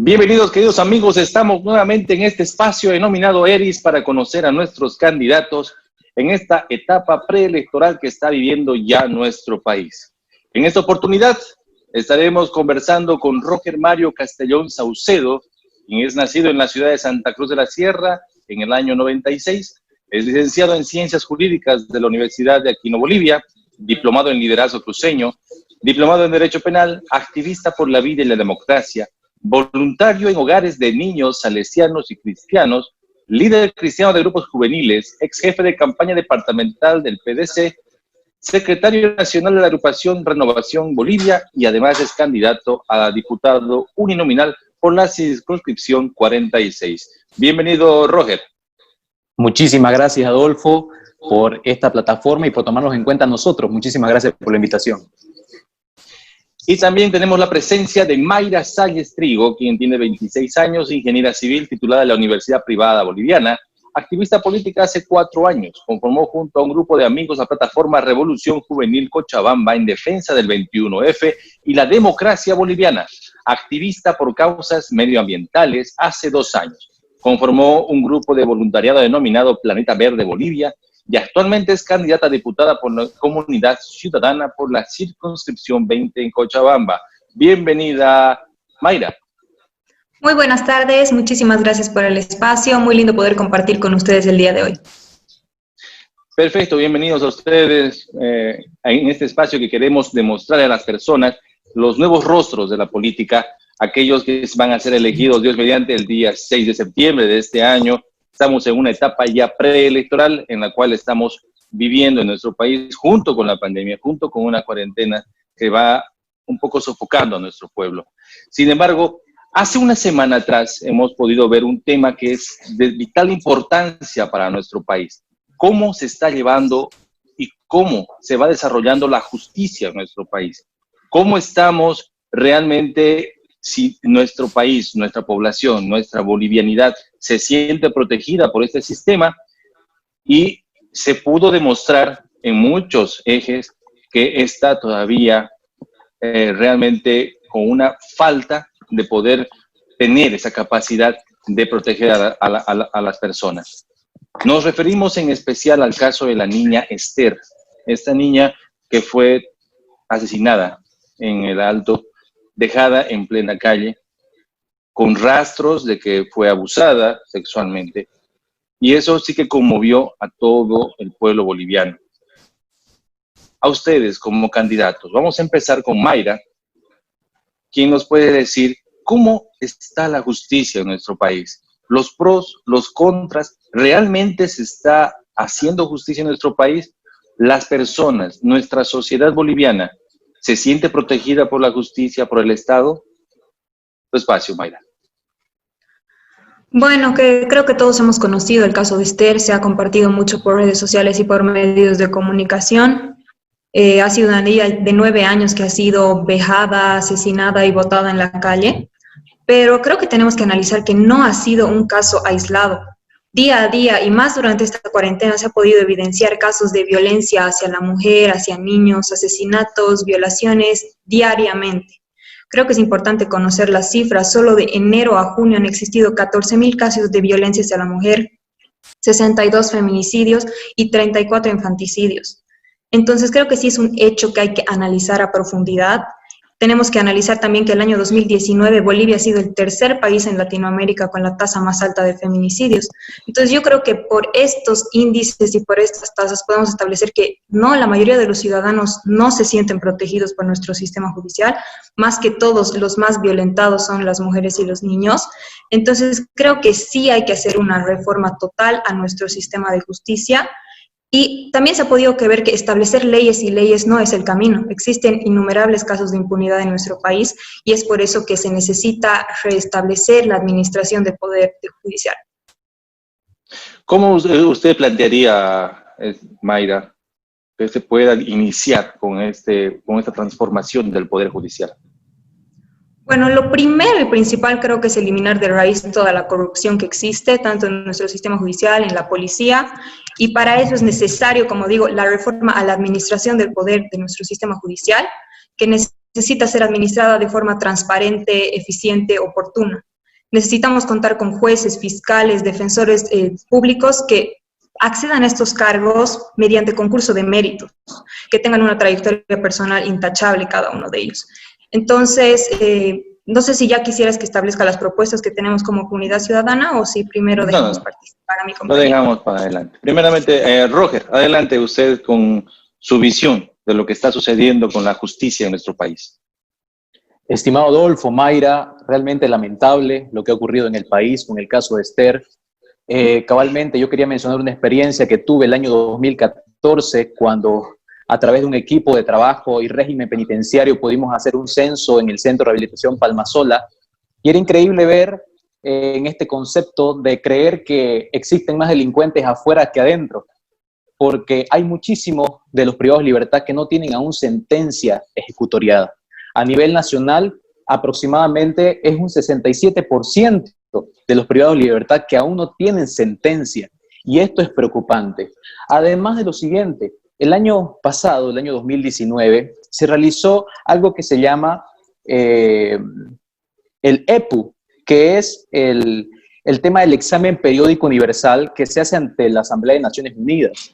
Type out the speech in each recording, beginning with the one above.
Bienvenidos, queridos amigos. Estamos nuevamente en este espacio denominado ERIS para conocer a nuestros candidatos en esta etapa preelectoral que está viviendo ya nuestro país. En esta oportunidad estaremos conversando con Roger Mario Castellón Saucedo, quien es nacido en la ciudad de Santa Cruz de la Sierra en el año 96. Es licenciado en Ciencias Jurídicas de la Universidad de Aquino, Bolivia, diplomado en Liderazgo Cruceño, diplomado en Derecho Penal, activista por la vida y la democracia, voluntario en hogares de niños salesianos y cristianos, líder cristiano de grupos juveniles, ex jefe de campaña departamental del PDC, secretario nacional de la agrupación Renovación Bolivia y además es candidato a diputado uninominal por la circunscripción 46. Bienvenido, Roger. Muchísimas gracias, Adolfo, por esta plataforma y por tomarnos en cuenta a nosotros. Muchísimas gracias por la invitación. Y también tenemos la presencia de Mayra Salles Trigo, quien tiene 26 años, ingeniera civil titulada de la Universidad Privada Boliviana, activista política hace 4 años. Conformó junto a un grupo de amigos la plataforma Revolución Juvenil Cochabamba en defensa del 21F y la democracia boliviana, activista por causas medioambientales hace 2 años. Conformó un grupo de voluntariado denominado Planeta Verde Bolivia y actualmente es candidata a diputada por la Comunidad Ciudadana por la circunscripción 20 en Cochabamba. Bienvenida, Mayra. Muy buenas tardes, muchísimas gracias por el espacio, muy lindo poder compartir con ustedes el día de hoy. Perfecto, bienvenidos a ustedes en este espacio que queremos demostrar a las personas los nuevos rostros de la política, aquellos que van a ser elegidos, Dios mediante, el día 6 de septiembre de este año. Estamos en una etapa ya preelectoral en la cual estamos viviendo en nuestro país junto con la pandemia, junto con una cuarentena que va un poco sofocando a nuestro pueblo. Sin embargo, hace una semana atrás hemos podido ver un tema que es de vital importancia para nuestro país. Cómo se está llevando y cómo se va desarrollando la justicia en nuestro país. Cómo estamos realmente, si nuestro país, nuestra población, nuestra bolivianidad se siente protegida por este sistema, y se pudo demostrar en muchos ejes que está todavía realmente con una falta de poder tener esa capacidad de proteger a las personas. Nos referimos en especial al caso de la niña Esther, esta niña que fue asesinada en el Alto, dejada en plena calle, con rastros de que fue abusada sexualmente. Y eso sí que conmovió a todo el pueblo boliviano. A ustedes como candidatos, vamos a empezar con Mayra, quien nos puede decir cómo está la justicia en nuestro país. Los pros, los contras, ¿realmente se está haciendo justicia en nuestro país? Las personas, nuestra sociedad boliviana, ¿se siente protegida por la justicia, por el Estado? Tu espacio, Mayra. Bueno, creo que todos hemos conocido el caso de Esther, se ha compartido mucho por redes sociales y por medios de comunicación. Ha sido una niña de 9 años que ha sido vejada, asesinada y botada en la calle, pero creo que tenemos que analizar que no ha sido un caso aislado. Día a día, y más durante esta cuarentena, se ha podido evidenciar casos de violencia hacia la mujer, hacia niños, asesinatos, violaciones, diariamente. Creo que es importante conocer las cifras. Solo de enero a junio han existido 14.000 casos de violencia hacia la mujer, 62 feminicidios y 34 infanticidios. Entonces creo que sí es un hecho que hay que analizar a profundidad. Tenemos que analizar también que el año 2019 Bolivia ha sido el tercer país en Latinoamérica con la tasa más alta de feminicidios. Entonces yo creo que por estos índices y por estas tasas podemos establecer que no, la mayoría de los ciudadanos no se sienten protegidos por nuestro sistema judicial, más que todos los más violentados son las mujeres y los niños. Entonces creo que sí hay que hacer una reforma total a nuestro sistema de justicia. Y también se ha podido ver que establecer leyes y leyes no es el camino. Existen innumerables casos de impunidad en nuestro país y es por eso que se necesita restablecer la administración de poder judicial. ¿Cómo usted plantearía, Mayra, que se pueda iniciar con esta transformación del poder judicial? Bueno, lo primero y principal creo que es eliminar de raíz toda la corrupción que existe, tanto en nuestro sistema judicial, en la policía, y para eso es necesario, como digo, la reforma a la administración del poder de nuestro sistema judicial, que necesita ser administrada de forma transparente, eficiente, oportuna. necesitamos contar con jueces, fiscales, defensores públicos que accedan a estos cargos mediante concurso de méritos, que tengan una trayectoria personal intachable cada uno de ellos. Entonces, no sé si ya quisieras que establezca las propuestas que tenemos como comunidad ciudadana o si primero dejamos participar a mi Lo compañero. dejamos para adelante. Primeramente, Roger, adelante usted con su visión de lo que está sucediendo con la justicia en nuestro país. Estimado Adolfo, Mayra, realmente lamentable lo que ha ocurrido en el país con el caso de Esther. Cabalmente, yo quería mencionar una experiencia que tuve el año 2014 cuando a través de un equipo de trabajo y régimen penitenciario pudimos hacer un censo en el Centro de Rehabilitación Palmasola y era increíble ver en este concepto de creer que existen más delincuentes afuera que adentro, porque hay muchísimos de los privados de libertad que no tienen aún sentencia ejecutoriada. A nivel nacional, aproximadamente es un 67% de los privados de libertad que aún no tienen sentencia, y esto es preocupante. Además de lo siguiente, el año pasado, el año 2019, se realizó algo que se llama el EPU, que es el tema del examen periódico universal que se hace ante la Asamblea de Naciones Unidas.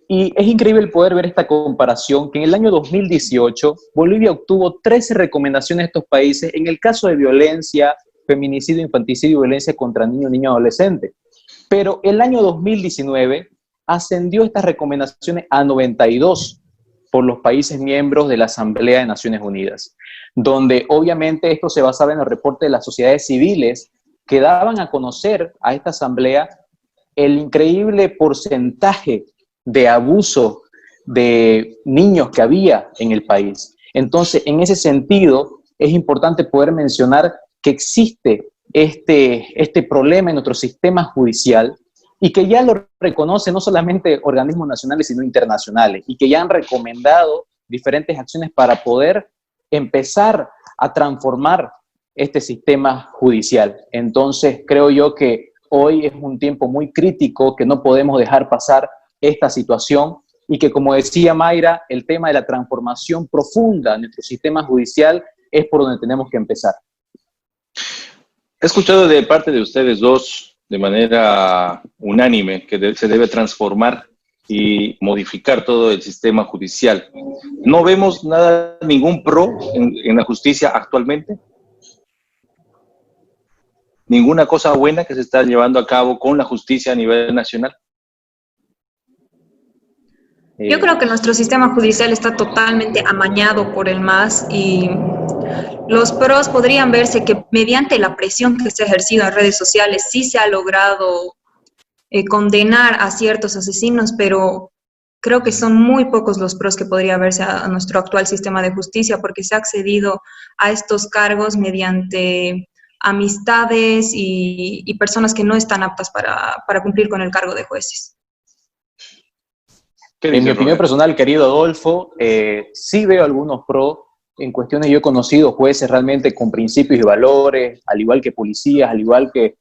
Y es increíble poder ver esta comparación, que en el año 2018 Bolivia obtuvo 13 recomendaciones de estos países en el caso de violencia, feminicidio, infanticidio y violencia contra niños, niñas y adolescentes. Pero el año 2019 ascendió estas recomendaciones a 92 por los países miembros de la Asamblea de Naciones Unidas, donde obviamente esto se basaba en el reporte de las sociedades civiles que daban a conocer a esta asamblea el increíble porcentaje de abuso de niños que había en el país. Entonces, en ese sentido, es importante poder mencionar que existe este problema en nuestro sistema judicial y que ya lo reconocen no solamente organismos nacionales, sino internacionales, y que ya han recomendado diferentes acciones para poder empezar a transformar este sistema judicial. Entonces, creo yo que hoy es un tiempo muy crítico, que no podemos dejar pasar esta situación y que, como decía Mayra, el tema de la transformación profunda de nuestro sistema judicial es por donde tenemos que empezar. He escuchado de parte de ustedes dos, de manera unánime, que se debe transformar y modificar todo el sistema judicial. ¿No vemos nada, ningún pro en la justicia actualmente? ¿Ninguna cosa buena que se está llevando a cabo con la justicia a nivel nacional? Yo creo que nuestro sistema judicial está totalmente amañado por el MAS y los pros podrían verse que mediante la presión que se ha ejercido en redes sociales sí se ha logrado condenar a ciertos asesinos, pero creo que son muy pocos los pros que podría verse a nuestro actual sistema de justicia, porque se ha accedido a estos cargos mediante amistades y personas que no están aptas para cumplir con el cargo de jueces. En mi opinión personal, querido Adolfo, sí veo algunos pros en cuestiones. Yo he conocido jueces realmente con principios y valores, al igual que policías, al igual que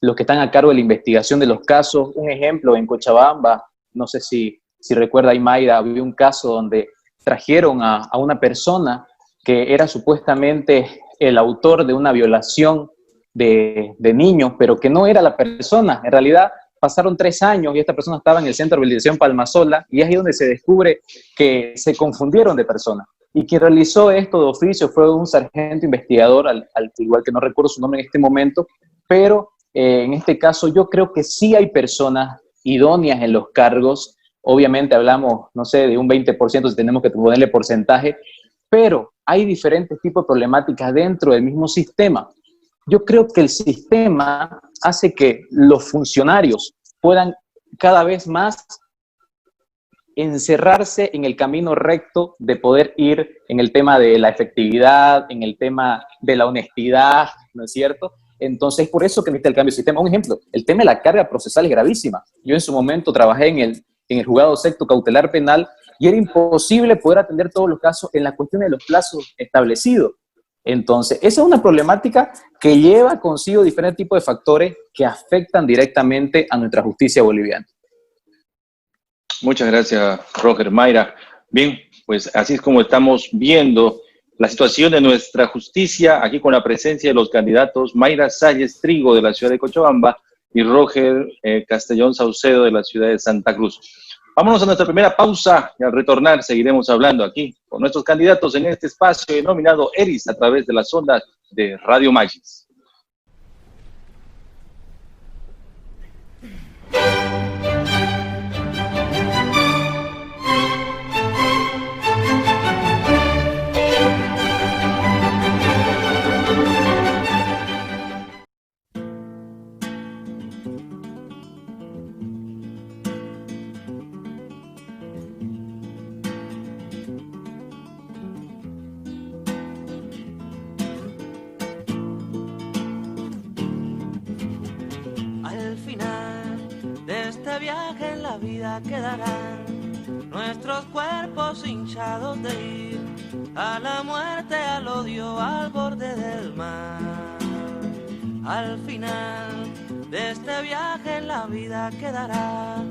los que están a cargo de la investigación de los casos. Un ejemplo, en Cochabamba, no sé si recuerda, Mayra, había un caso donde trajeron a una persona que era supuestamente el autor de una violación de niños, pero que no era la persona. En realidad, pasaron 3 años y esta persona estaba en el Centro de Rehabilitación Palmasola, y es ahí donde se descubre que se confundieron de persona. Y quien realizó esto de oficio fue un sargento investigador, al igual que no recuerdo su nombre en este momento, pero en este caso yo creo que sí hay personas idóneas en los cargos. Obviamente hablamos, no sé, de un 20% si tenemos que ponerle porcentaje, pero hay diferentes tipos de problemáticas dentro del mismo sistema. Yo creo que el sistema hace que los funcionarios puedan cada vez más encerrarse en el camino recto de poder ir en el tema de la efectividad, en el tema de la honestidad, ¿no es cierto? Entonces, por eso que necesita el cambio de sistema. Un ejemplo, el tema de la carga procesal es gravísima. Yo en su momento trabajé en el juzgado sexto cautelar penal y era imposible poder atender todos los casos en la cuestión de los plazos establecidos. Entonces, esa es una problemática que lleva consigo diferentes tipos de factores que afectan directamente a nuestra justicia boliviana. Muchas gracias, Roger. Mayra. Bien, pues así es como estamos viendo la situación de nuestra justicia, aquí con la presencia de los candidatos Mayra Salles Trigo de la ciudad de Cochabamba y Roger Castellón Saucedo de la ciudad de Santa Cruz. Vámonos a nuestra primera pausa y al retornar seguiremos hablando aquí con nuestros candidatos en este espacio denominado ERIS a través de las ondas de Radio Magis. Viaje en la vida quedarán nuestros cuerpos hinchados de ir a la muerte, al odio, al borde del mar. Al final de este viaje en la vida quedará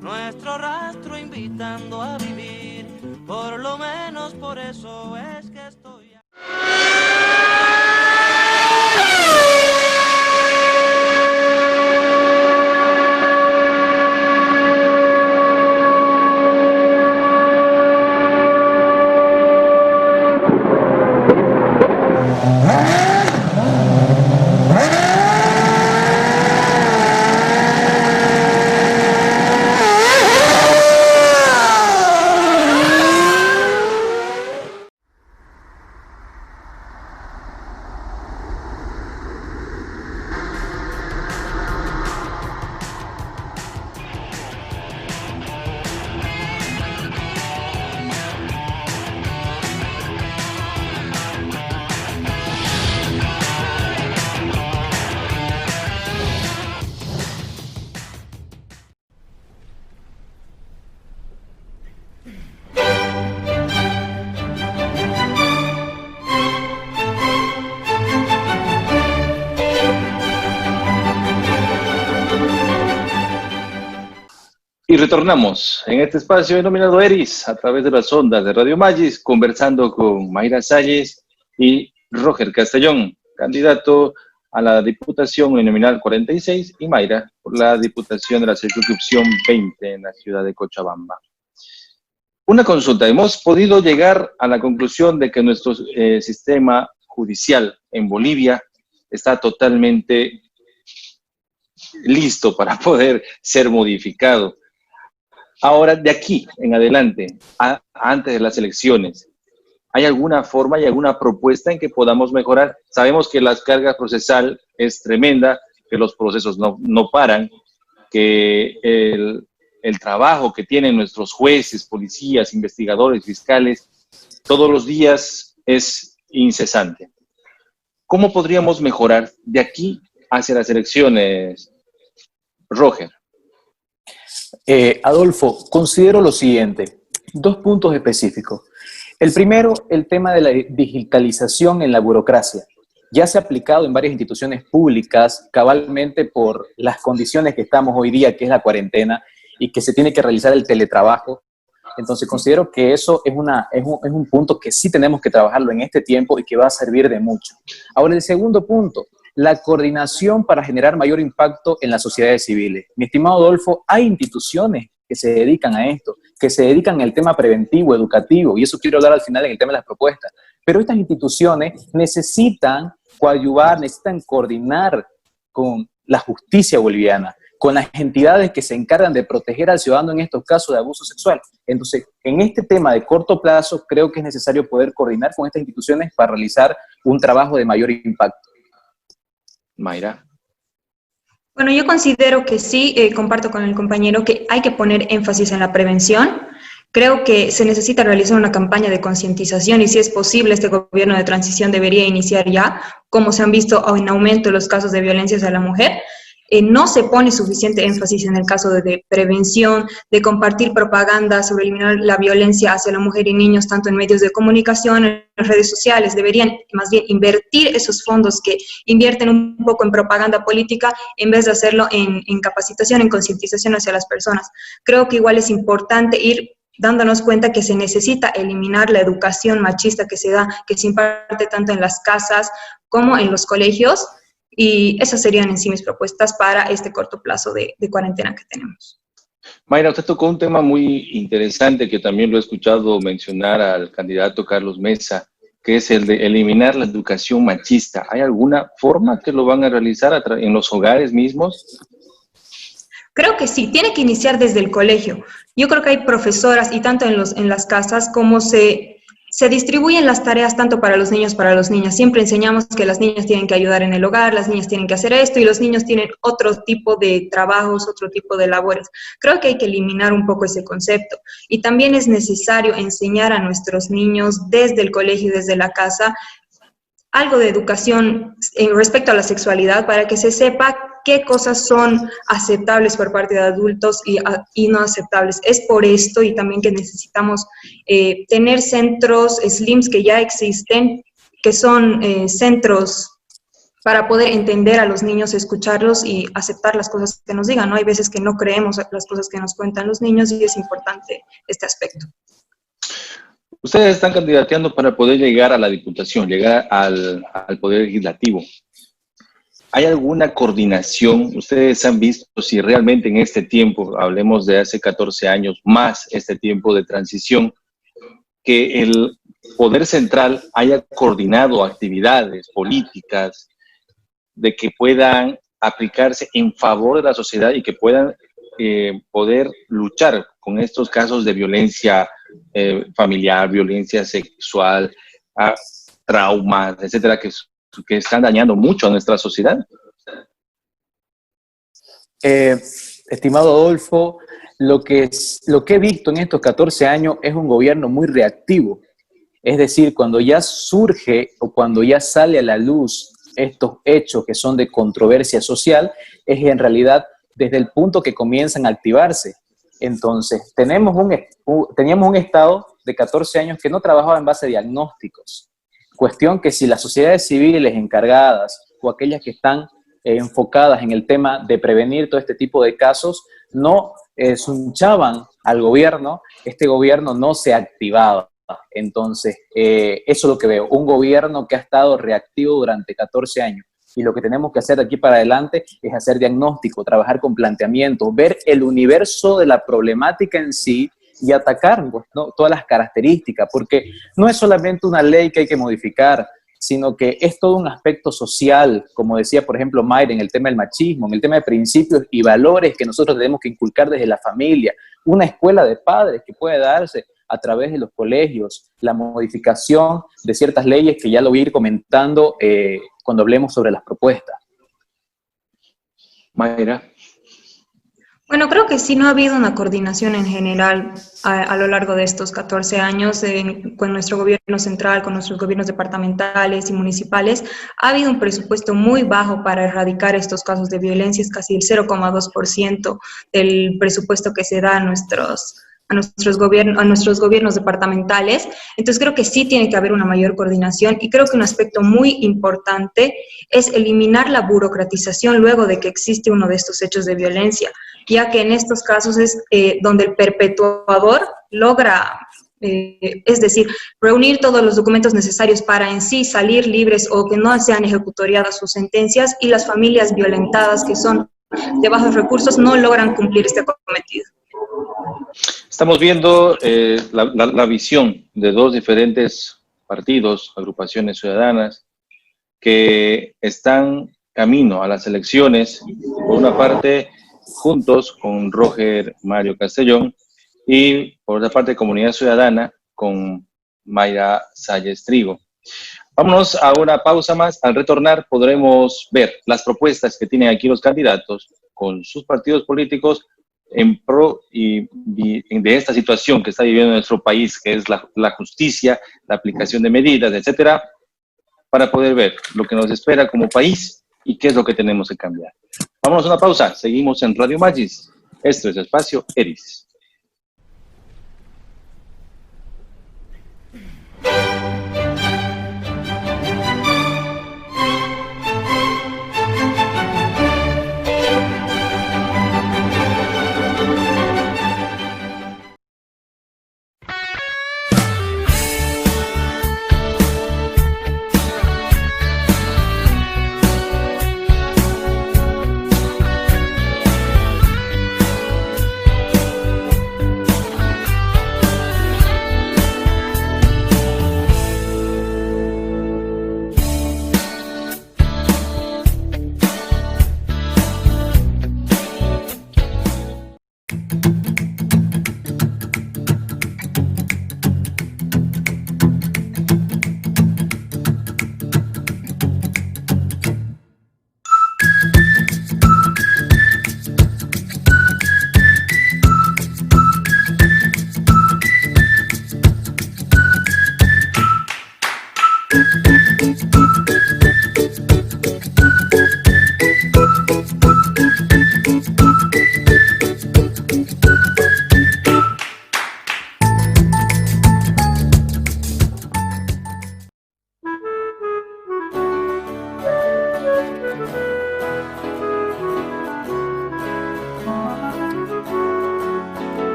nuestro rastro invitando a vivir. Por lo menos por eso es que estoy aquí. Y retornamos en este espacio denominado ERIS a través de las ondas de Radio Magis, conversando con Mayra Salles y Roger Castellón, candidato a la Diputación Uninominal 46 y Mayra por la Diputación de la Circunscripción 20 en la ciudad de Cochabamba. Una consulta, hemos podido llegar a la conclusión de que nuestro sistema judicial en Bolivia está totalmente listo para poder ser modificado. Ahora, de aquí en adelante, antes de las elecciones, ¿hay alguna forma y alguna propuesta en que podamos mejorar? Sabemos que la carga procesal es tremenda, que los procesos no paran, que el trabajo que tienen nuestros jueces, policías, investigadores, fiscales, todos los días es incesante. ¿Cómo podríamos mejorar de aquí hacia las elecciones, Roger? Adolfo, considero lo siguiente, 2 puntos específicos. El primero, el tema de la digitalización en la burocracia. Ya se ha aplicado en varias instituciones públicas, cabalmente por las condiciones que estamos hoy día, que es la cuarentena, y que se tiene que realizar el teletrabajo. Entonces considero que eso es un punto que sí tenemos que trabajarlo en este tiempo y que va a servir de mucho. Ahora, el segundo punto, la coordinación para generar mayor impacto en las sociedades civiles. Mi estimado Adolfo, hay instituciones que se dedican a esto, que se dedican al tema preventivo, educativo, y eso quiero hablar al final en el tema de las propuestas. Pero estas instituciones necesitan coadyuvar, necesitan coordinar con la justicia boliviana, con las entidades que se encargan de proteger al ciudadano en estos casos de abuso sexual. Entonces, en este tema de corto plazo, creo que es necesario poder coordinar con estas instituciones para realizar un trabajo de mayor impacto. Mayra. Bueno, yo considero que sí, comparto con el compañero que hay que poner énfasis en la prevención. Creo que se necesita realizar una campaña de concientización y si es posible este gobierno de transición debería iniciar ya, como se han visto en aumento los casos de violencia hacia la mujer. No se pone suficiente énfasis en el caso de prevención, de compartir propaganda sobre eliminar la violencia hacia la mujer y niños, tanto en medios de comunicación, en las redes sociales. Deberían más bien invertir esos fondos que invierten un poco en propaganda política en vez de hacerlo en capacitación, en concientización hacia las personas. Creo que igual es importante ir dándonos cuenta que se necesita eliminar la educación machista que se da, que se imparte tanto en las casas como en los colegios, y esas serían en sí mis propuestas para este corto plazo de cuarentena que tenemos. Mayra, usted tocó un tema muy interesante que también lo he escuchado mencionar al candidato Carlos Mesa, que es el de eliminar la educación machista. ¿Hay alguna forma que lo van a realizar en los hogares mismos? Creo que sí, tiene que iniciar desde el colegio. Yo creo que hay profesoras y tanto en las casas como se distribuyen las tareas tanto para los niños, para las niñas. Siempre enseñamos que las niñas tienen que ayudar en el hogar, las niñas tienen que hacer esto y los niños tienen otro tipo de trabajos, otro tipo de labores. Creo que hay que eliminar un poco ese concepto. Y también es necesario enseñar a nuestros niños desde el colegio y desde la casa algo de educación respecto a la sexualidad para que se sepa qué cosas son aceptables por parte de adultos y no aceptables. Es por esto y también que necesitamos tener centros SLIMs que ya existen, que son centros para poder entender a los niños, escucharlos y aceptar las cosas que nos digan, ¿no? Hay veces que no creemos las cosas que nos cuentan los niños y es importante este aspecto. Ustedes están candidateando para poder llegar a la Diputación, llegar al Poder Legislativo. ¿Hay alguna coordinación? ¿Ustedes han visto si realmente en este tiempo, hablemos de hace 14 años, más este tiempo de transición, que el Poder Central haya coordinado actividades políticas de que puedan aplicarse en favor de la sociedad y que puedan poder luchar con estos casos de violencia familiar, violencia sexual, traumas, etcétera, que están dañando mucho a nuestra sociedad? Estimado Adolfo, lo que he visto en estos 14 años es un gobierno muy reactivo. Es decir, cuando ya surge o cuando ya sale a la luz estos hechos que son de controversia social, es en realidad desde el punto que comienzan a activarse. Entonces, teníamos un Estado de 14 años que no trabajaba en base a diagnósticos. Cuestión que si las sociedades civiles encargadas o aquellas que están enfocadas en el tema de prevenir todo este tipo de casos no sunchaban al gobierno, este gobierno no se activaba. Entonces, eso es lo que veo, un gobierno que ha estado reactivo durante 14 años. Y lo que tenemos que hacer de aquí para adelante es hacer diagnóstico, trabajar con planteamientos, ver el universo de la problemática en sí y atacar, pues, ¿no?, todas las características, porque no es solamente una ley que hay que modificar, sino que es todo un aspecto social, como decía, por ejemplo, Mayra, en el tema del machismo, en el tema de principios y valores que nosotros tenemos que inculcar desde la familia, una escuela de padres que puede darse a través de los colegios, la modificación de ciertas leyes que ya lo voy a ir comentando cuando hablemos sobre las propuestas. Mayra. Bueno, creo que sí no ha habido una coordinación en general a lo largo de estos 14 años con nuestro gobierno central, con nuestros gobiernos departamentales y municipales. Ha habido un presupuesto muy bajo para erradicar estos casos de violencia, es casi el 0,2% del presupuesto que se da a nuestros gobiernos departamentales. Entonces creo que sí tiene que haber una mayor coordinación y creo que un aspecto muy importante es eliminar la burocratización luego de que existe uno de estos hechos de violencia, ya que en estos casos es donde el perpetuador logra, es decir, reunir todos los documentos necesarios para en sí salir libres o que no sean ejecutoriadas sus sentencias, y las familias violentadas que son de bajos recursos no logran cumplir este cometido. Estamos viendo la visión de dos diferentes partidos, agrupaciones ciudadanas, que están camino a las elecciones, por una parte juntos con Roger Mario Castellón y por otra parte Comunidad Ciudadana con Mayra Salles Trigo. Vámonos a una pausa más. Al retornar podremos ver las propuestas que tienen aquí los candidatos con sus partidos políticos en pro y de esta situación que está viviendo nuestro país, que es la justicia, la aplicación de medidas, etcétera, para poder ver lo que nos espera como país y qué es lo que tenemos que cambiar. Vámonos a una pausa. Seguimos en Radio Magis. Esto es Espacio Eris.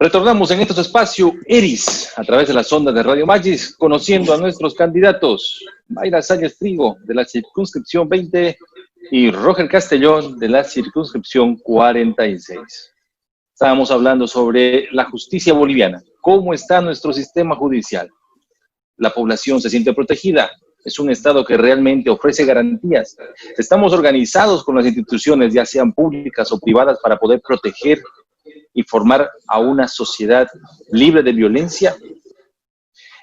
Retornamos en este espacio ERIS a través de las ondas de Radio Magis, conociendo a nuestros candidatos, Mayra Sáenz Trigo de la circunscripción 20 y Roger Castellón de la circunscripción 46. Estábamos hablando sobre la justicia boliviana, cómo está nuestro sistema judicial. La población se siente protegida, es un Estado que realmente ofrece garantías. Estamos organizados con las instituciones, ya sean públicas o privadas, para poder proteger y formar a una sociedad libre de violencia.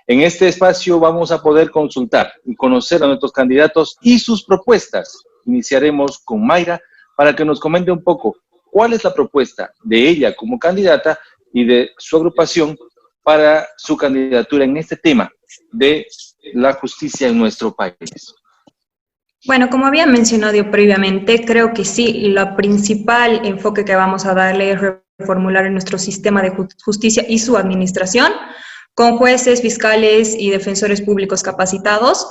En este espacio vamos a poder consultar y conocer a nuestros candidatos y sus propuestas. Iniciaremos con Mayra para que nos comente un poco cuál es la propuesta de ella como candidata y de su agrupación para su candidatura en este tema de la justicia en nuestro país. Bueno, como había mencionado yo previamente, creo que sí, el principal enfoque que vamos a darle es reformular en nuestro sistema de justicia y su administración, con jueces, fiscales y defensores públicos capacitados.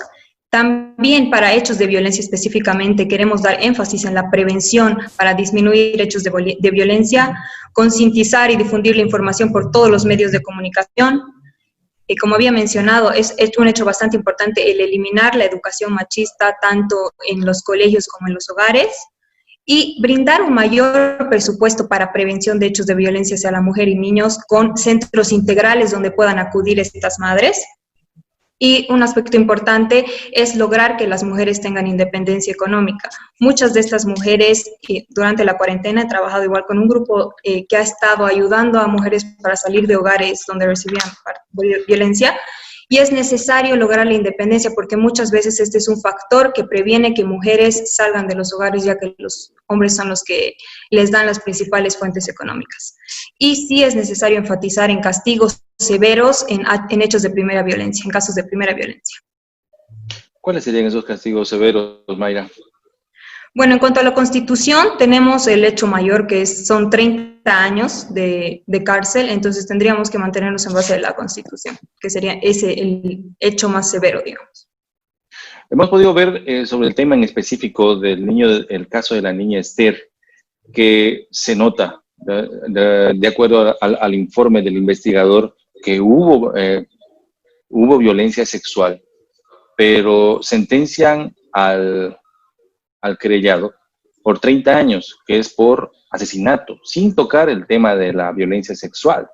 También para hechos de violencia específicamente queremos dar énfasis en la prevención para disminuir hechos de violencia, concientizar y difundir la información por todos los medios de comunicación. Y como había mencionado, es un hecho bastante importante el eliminar la educación machista tanto en los colegios como en los hogares y brindar un mayor presupuesto para prevención de hechos de violencia hacia la mujer y niños con centros integrales donde puedan acudir estas madres. Y un aspecto importante es lograr que las mujeres tengan independencia económica. Muchas de estas mujeres durante la cuarentena he trabajado igual con un grupo que ha estado ayudando a mujeres para salir de hogares donde recibían violencia, y es necesario lograr la independencia porque muchas veces este es un factor que previene que mujeres salgan de los hogares, ya que los hombres son los que les dan las principales fuentes económicas. Y sí es necesario enfatizar en castigos severos en hechos de primera violencia, en casos de primera violencia. ¿Cuáles serían esos castigos severos, Mayra? Bueno, en cuanto a la Constitución, tenemos el hecho mayor, que son 30 años de cárcel, entonces tendríamos que mantenernos en base de la Constitución, que sería ese el hecho más severo, digamos. Hemos podido ver sobre el tema en específico del niño, el caso de la niña Esther, que se nota, de acuerdo al informe del investigador, que hubo violencia sexual, pero sentencian al querellado por 30 años, que es por asesinato, sin tocar el tema de la violencia sexual.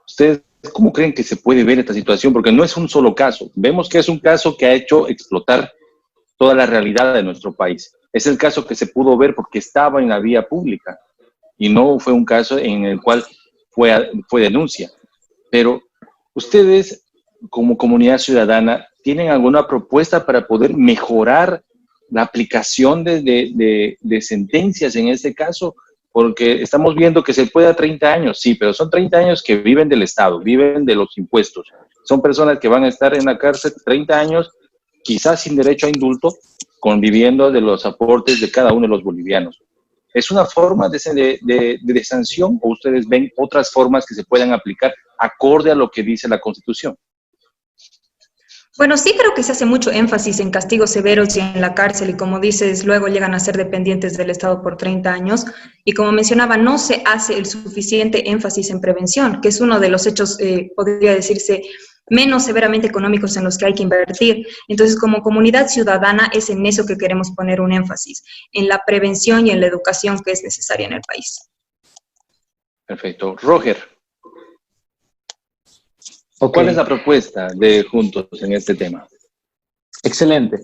¿Ustedes cómo creen que se puede ver esta situación? Porque no es un solo caso. Vemos que es un caso que ha hecho explotar toda la realidad de nuestro país. Es el caso que se pudo ver porque estaba en la vía pública y no fue un caso en el cual fue denuncia. Pero ustedes, como comunidad ciudadana, ¿tienen alguna propuesta para poder mejorar la aplicación de sentencias en este caso? Porque estamos viendo que se puede a 30 años, sí, pero son 30 años que viven del Estado, viven de los impuestos. Son personas que van a estar en la cárcel 30 años, quizás sin derecho a indulto, conviviendo de los aportes de cada uno de los bolivianos. ¿Es una forma de sanción o ustedes ven otras formas que se puedan aplicar acorde a lo que dice la Constitución? Bueno, sí creo que se hace mucho énfasis en castigos severos y en la cárcel, y como dices, luego llegan a ser dependientes del Estado por 30 años. Y como mencionaba, no se hace el suficiente énfasis en prevención, que es uno de los hechos, podría decirse, menos severamente económicos en los que hay que invertir. Entonces, como comunidad ciudadana, es en eso que queremos poner un énfasis, en la prevención y en la educación que es necesaria en el país. Perfecto. Roger. Okay. ¿Cuál es la propuesta de Juntos en este tema? Excelente.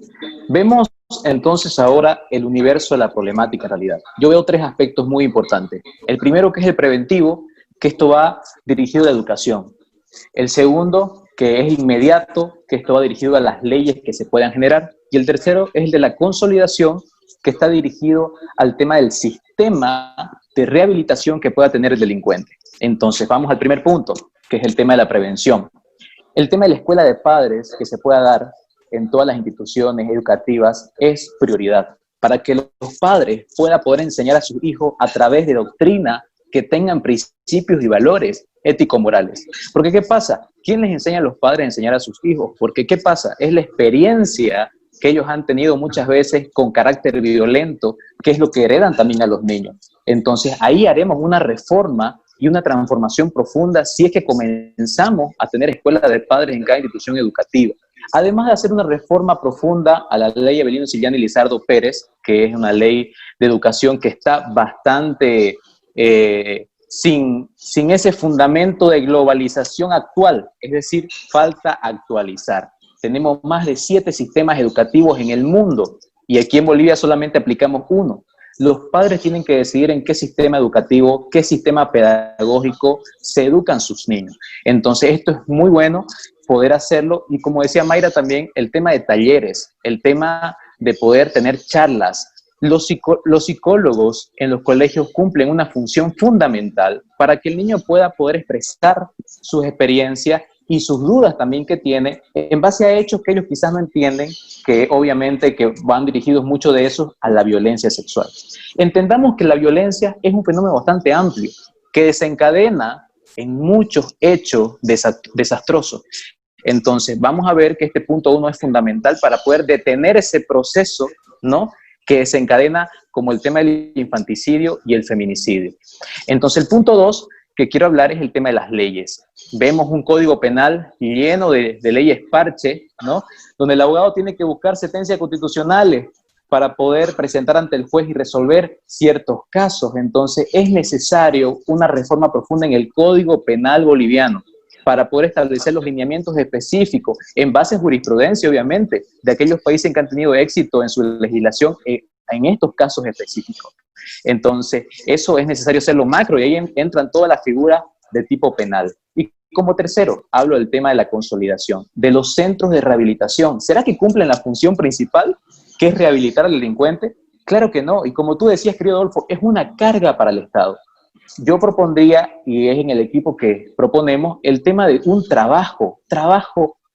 Vemos entonces ahora el universo de la problemática en realidad. Yo veo tres aspectos muy importantes. El primero, que es el preventivo, que esto va dirigido a la educación. El segundo, que es inmediato, que esto va dirigido a las leyes que se puedan generar. Y el tercero es el de la consolidación, que está dirigido al tema del sistema de rehabilitación que pueda tener el delincuente. Entonces, vamos al primer punto, que es el tema de la prevención. El tema de la escuela de padres que se pueda dar en todas las instituciones educativas es prioridad, para que los padres puedan poder enseñar a sus hijos a través de doctrina que tengan principios y valores ético-morales. Porque ¿qué pasa? ¿Quién les enseña a los padres a enseñar a sus hijos? Porque ¿qué pasa? Es la experiencia que ellos han tenido muchas veces con carácter violento, que es lo que heredan también a los niños. Entonces ahí haremos una reforma y una transformación profunda si es que comenzamos a tener escuelas de padres en cada institución educativa. Además de hacer una reforma profunda a la ley Avelino Siliani y Lizardo Pérez, que es una ley de educación que está bastante sin ese fundamento de globalización actual, es decir, falta actualizar. Tenemos más de 7 sistemas educativos en el mundo y aquí en Bolivia solamente aplicamos uno. Los padres tienen que decidir en qué sistema educativo, qué sistema pedagógico se educan sus niños. Entonces esto es muy bueno poder hacerlo y como decía Mayra también, el tema de talleres, el tema de poder tener charlas. Los psicólogos en los colegios cumplen una función fundamental para que el niño pueda poder expresar sus experiencias y sus dudas también que tiene en base a hechos que ellos quizás no entienden, que obviamente que van dirigidos mucho de eso a la violencia sexual. Entendamos que la violencia es un fenómeno bastante amplio, que desencadena en muchos hechos desastrosos. Entonces, vamos a ver que este punto 1 es fundamental para poder detener ese proceso, ¿no?, que desencadena como el tema del infanticidio y el feminicidio. Entonces, el punto 2 que quiero hablar es el tema de las leyes. Vemos un código penal lleno de leyes parche, ¿no?, donde el abogado tiene que buscar sentencias constitucionales para poder presentar ante el juez y resolver ciertos casos. Entonces, es necesario una reforma profunda en el Código Penal boliviano para poder establecer los lineamientos específicos en base a jurisprudencia, obviamente, de aquellos países que han tenido éxito en su legislación en estos casos específicos. Entonces, eso es necesario hacerlo macro y ahí entran todas las figuras de tipo penal. Y como tercero, hablo del tema de la consolidación, de los centros de rehabilitación. ¿Será que cumplen la función principal, que es rehabilitar al delincuente? Claro que no, y como tú decías, querido Adolfo, es una carga para el Estado. Yo propondría, y es en el equipo que proponemos, el tema de un trabajo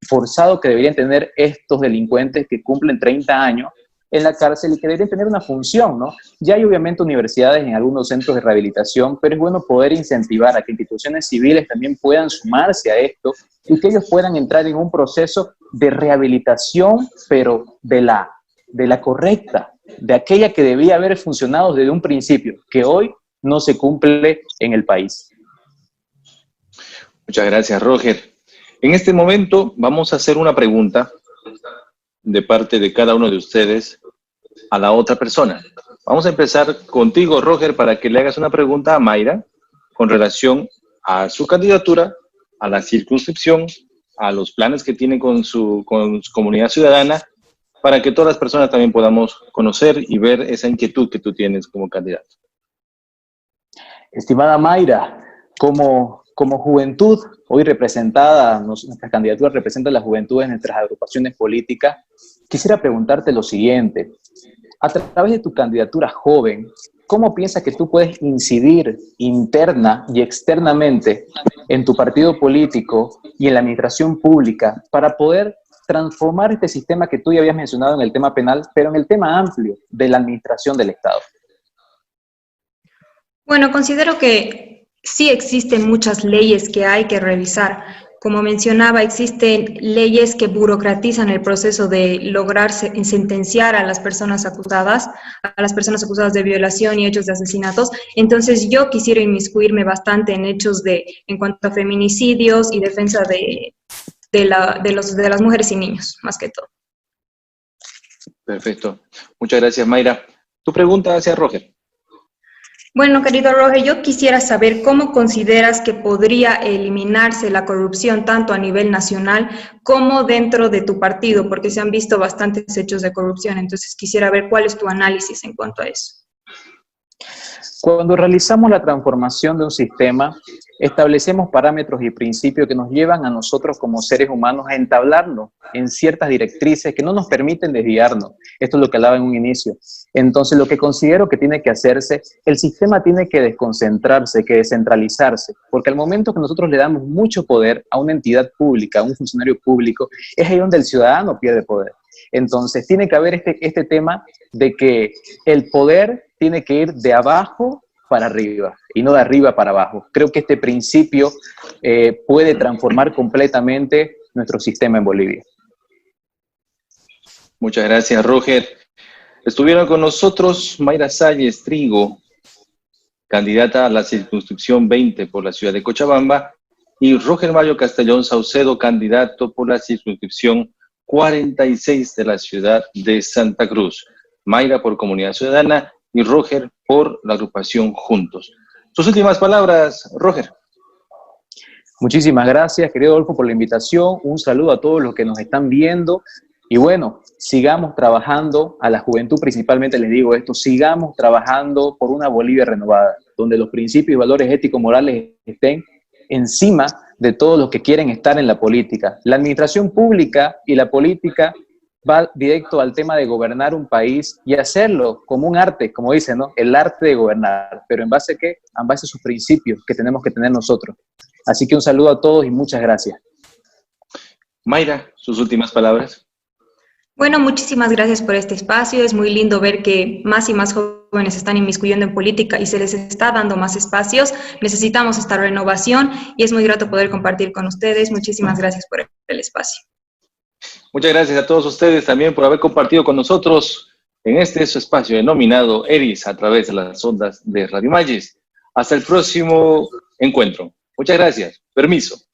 forzado que deberían tener estos delincuentes que cumplen 30 años en la cárcel y que deberían tener una función, ¿no? Ya hay obviamente universidades en algunos centros de rehabilitación, pero es bueno poder incentivar a que instituciones civiles también puedan sumarse a esto y que ellos puedan entrar en un proceso de rehabilitación, pero de la correcta, de aquella que debía haber funcionado desde un principio, que hoy no se cumple en el país. Muchas gracias, Roger. En este momento vamos a hacer una pregunta de parte de cada uno de ustedes a la otra persona. Vamos a empezar contigo, Roger, para que le hagas una pregunta a Mayra con relación a su candidatura, a la circunscripción, a los planes que tiene con su comunidad ciudadana, para que todas las personas también podamos conocer y ver esa inquietud que tú tienes como candidato. Estimada Mayra, como juventud, hoy representada, nuestra candidatura representa la juventud en nuestras agrupaciones políticas, quisiera preguntarte lo siguiente. A través de tu candidatura joven, ¿cómo piensas que tú puedes incidir interna y externamente en tu partido político y en la administración pública para poder transformar este sistema que tú ya habías mencionado en el tema penal, pero en el tema amplio de la administración del Estado? Bueno, considero que sí existen muchas leyes que hay que revisar. Como mencionaba, existen leyes que burocratizan el proceso de lograr sentenciar a las personas acusadas de violación y hechos de asesinatos. Entonces yo quisiera inmiscuirme bastante en hechos en cuanto a feminicidios y defensa de las mujeres y niños, más que todo. Perfecto. Muchas gracias, Mayra. Tu pregunta hacia Roger. Bueno, querido Roger, yo quisiera saber cómo consideras que podría eliminarse la corrupción tanto a nivel nacional como dentro de tu partido, porque se han visto bastantes hechos de corrupción, entonces quisiera ver cuál es tu análisis en cuanto a eso. Cuando realizamos la transformación de un sistema, establecemos parámetros y principios que nos llevan a nosotros como seres humanos a entablarnos en ciertas directrices que no nos permiten desviarnos. Esto es lo que hablaba en un inicio. Entonces, lo que considero que tiene que hacerse, el sistema tiene que desconcentrarse, que descentralizarse, porque al momento que nosotros le damos mucho poder a una entidad pública, a un funcionario público, es ahí donde el ciudadano pierde poder. Entonces, tiene que haber este tema de que el poder tiene que ir de abajo para arriba y no de arriba para abajo. Creo que este principio puede transformar completamente nuestro sistema en Bolivia. Muchas gracias, Roger. Estuvieron con nosotros Mayra Salles Trigo, candidata a la circunscripción 20 por la ciudad de Cochabamba, y Roger Mario Castellón Saucedo, candidato por la circunscripción 46 de la ciudad de Santa Cruz. Mayra por Comunidad Ciudadana y Roger por la agrupación Juntos. Sus últimas palabras, Roger. Muchísimas gracias, querido Adolfo, por la invitación. Un saludo a todos los que nos están viendo. Y bueno, sigamos trabajando, a la juventud principalmente les digo esto, sigamos trabajando por una Bolivia renovada, donde los principios y valores éticos morales estén encima de todos los que quieren estar en la política. La administración pública y la política va directo al tema de gobernar un país y hacerlo como un arte, como dicen, ¿no? El arte de gobernar, pero ¿en base a qué? En base a sus principios que tenemos que tener nosotros. Así que un saludo a todos y muchas gracias. Mayra, sus últimas palabras. Bueno, muchísimas gracias por este espacio. Es muy lindo ver que más y más jóvenes están inmiscuyendo en política y se les está dando más espacios. Necesitamos esta renovación y es muy grato poder compartir con ustedes. Muchísimas gracias por el espacio. Muchas gracias a todos ustedes también por haber compartido con nosotros en este su espacio denominado ERIS a través de las ondas de Radio Magis. Hasta el próximo encuentro. Muchas gracias. Permiso.